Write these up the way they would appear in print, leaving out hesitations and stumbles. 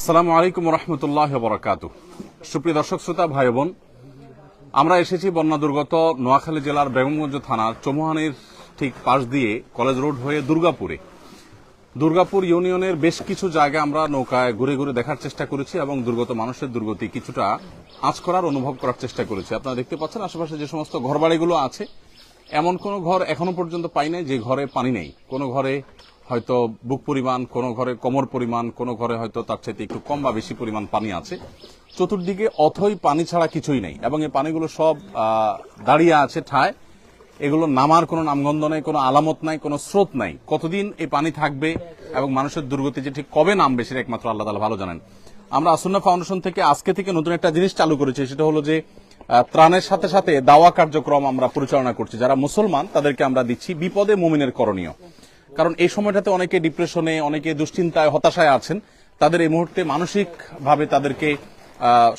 আসসালামু আলাইকুম রহমতুল্লাহ বরাকাতু। সুপ্রিয় দর্শক শ্রোতা ভাই বোন, আমরা এসেছি বন্যা দুর্গত নোয়াখালী জেলার বেগমগঞ্জ থানার চৌমুহানির ঠিক পাশ দিয়ে কলেজ রোড হয়ে দুর্গাপুর ইউনিয়নের বেশ কিছু জায়গা আমরা নৌকায় ঘুরে ঘুরে দেখার চেষ্টা করেছি এবং দুর্গত মানুষের দুর্গতি কিছুটা আঁচ করার অনুভব করার চেষ্টা করেছি। আপনারা দেখতে পাচ্ছেন আশেপাশে যে সমস্ত ঘরবাড়িগুলো আছে, এমন কোনো ঘর এখনো পর্যন্ত পাই নাই যে ঘরে পানি নেই। কোনো ঘরে হয়তো বুক পরিমাণ, কোনো ঘরে কোমর পরিমাণ, কোনো ঘরে হয়তো তার চাইতে একটু কম বা বেশি পরিমাণ পানি আছে। চতুর্দিকে অথই পানি ছাড়া কিছুই নেই এবং এই পানিগুলো সব দাঁড়িয়ে আছে ঠায়। এগুলো নামার কোনো নামগন্ধ নেই, কোনো আলামত নাই, কোনো স্রোত নাই। কতদিন এই পানি থাকবে এবং মানুষের দুর্গতি যে ঠিক কবে নামবে সেটা একমাত্র আল্লাহ তাআলা ভালো জানেন। আমরা আসুন্নাহ ফাউন্ডেশন থেকে আজকে থেকে নতুন একটা জিনিস চালু করেছি, সেটা হলো যে ত্রাণের সাথে সাথে দাওয়া কার্যক্রম আমরা পরিচালনা করছি। যারা মুসলমান তাদেরকে আমরা দিচ্ছি বিপদে মুমিনের করণীয়। কারণ এই সময়টাতে অনেকে ডিপ্রেশনে, অনেকে দুশ্চিন্তায়, হতাশায় আছেন। তাদের এই মুহূর্তে মানসিক ভাবে তাদেরকে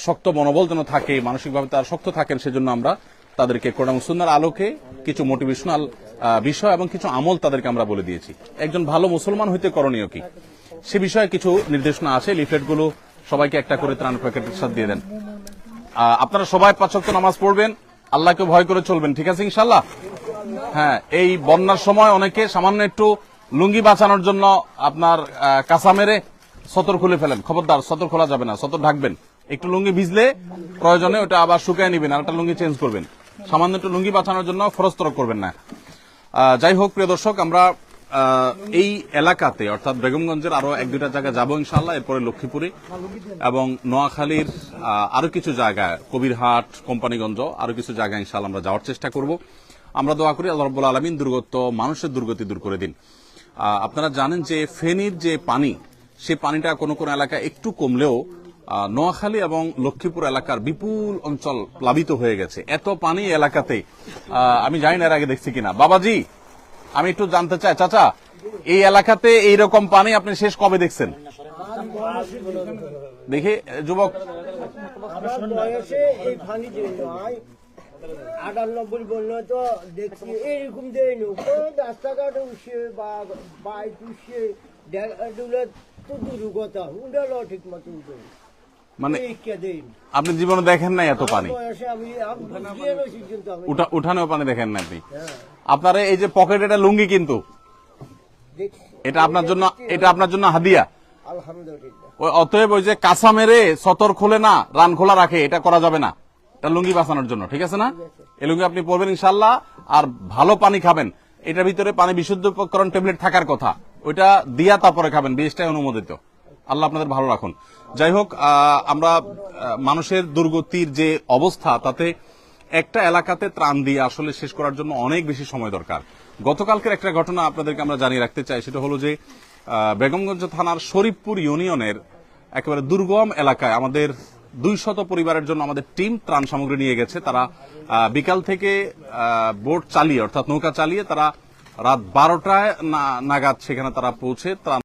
শক্ত মনোবল যেন থাকে, মানসিকভাবে তারা শক্ত থাকেন, সেজন্য আমরা তাদেরকে কোরআন ও সুন্নাহর আলোকে কিছু মোটিভেশনাল বিষয় এবং কিছু আমল তাদেরকে আমরা বলে দিয়েছি। একজন ভালো মুসলমান হইতে করণীয় কি সে বিষয়ে কিছু নির্দেশনা আছে। লিফলেটগুলো সবাইকে একটা করে ত্রাণ প্যাকেটের সাথে দিয়ে দেন। আপনারা সবাই ৫ ওয়াক্ত নামাজ পড়বেন, আল্লাহকে ভয় করে চলবেন, ঠিক আছে ইনশাআল্লাহ? হ্যাঁ, এই বন্যার সময় অনেকে সামান্য একটু লুঙ্গি বাঁচানোর জন্য আপনার কাঁচা মেরে সতর খুলে ফেলেন। খবরদার, সতর খোলা যাবে না, সতর ঢাকবেন। একটু লুঙ্গি ভিজলে প্রয়োজনে ওটা আবার শুকায় নিবেন, আর একটা লুঙ্গি চেঞ্জ করবেন। সামান্য একটু লুঙ্গি বাঁচানোর জন্য খরচ করবেন না। যাই হোক প্রিয় দর্শক, আমরা এই এলাকাতে অর্থাৎ বেগমগঞ্জের আরো ১-২টা জায়গা যাবো ইনশাআল্লাহ। এরপরে লক্ষ্মীপুরে এবং নোয়াখালীর আরো কিছু জায়গায়, কবিরহাট, কোম্পানিগঞ্জ, আরো কিছু জায়গায় ইনশাআল্লাহ আমরা যাওয়ার চেষ্টা করব। আমরা দোয়া করি আল্লাহ রাব্বুল আলামিন মানুষের দুর্গতি দূর করে দিন। আপনারা জানেন যে ফেনীর যে পানি, সেই পানিটা কোন কোন এলাকায় একটু কমলেও নোয়াখালী এবং লক্ষ্মীপুর এলাকার বিপুল অঞ্চল প্লাবিত হয়ে গেছে। এত পানি এলাকাতে আমি জানি না এর আগে দেখছি কিনা। বাবাজি, আমি একটু জানতে চাই, চাচা, এই এলাকাতে এইরকম পানি আপনি শেষ কবে দেখছেন? দেখি যুবক, ৯৮ বললো তো দেখছি এরকম দেয়নি, রাস্তাঘাটে উঠছে বা বাইক উঠছে তো দূর কথা উঠালো ঠিক মতো মানে আপনি জীবনে দেখেন নাই এত পানি? উঠানেও পানি দেখেন না আপনি? আপনার এই যে পকেট, এটা লুঙ্গি, কিন্তু এটা আপনার জন্য হাদিয়া। আলহামদুলিল্লাহ। অতএব ওই যে কাঁচা মেরে সতর খোলে না, রান খোলা রাখে, এটা করা যাবে না। এটা লুঙ্গি বাঁচানোর জন্য, ঠিক আছে না? এই লুঙ্গি আপনি পরবেন ইনশাআল্লাহ, আর ভালো পানি খাবেন। এটার ভিতরে পানি বিশুদ্ধকরণ ট্যাবলেট থাকার কথা, ওইটা দিয়া তারপরে খাবেন, বেশটাই অনুমোদিত। আল্লাহ আপনাদের ভালো রাখুন। যাই হোক, আমরা মানুষের দুর্গতির যে অবস্থা, তাতে একটা এলাকাতে ত্রাণ দিয়ে আসলে শেষ করার জন্য অনেক বেশি সময় দরকার। গতকালকের একটা ঘটনা আপনাদেরকে আমরা জানিয়ে রাখতে চাই, সেটা হলো যে বেগমগঞ্জ থানার শরীফপুর ইউনিয়নের একেবারে দুর্গম এলাকায় আমাদের ২০০ পরিবারের জন্য আমাদের টিম ত্রাণ সামগ্রী নিয়ে গেছে। তারা বিকাল থেকে বোট চালিয়ে, অর্থাৎ নৌকা চালিয়ে, তারা রাত ১২টায় নাগাদ সেখানে তারা পৌঁছে ত্রাণ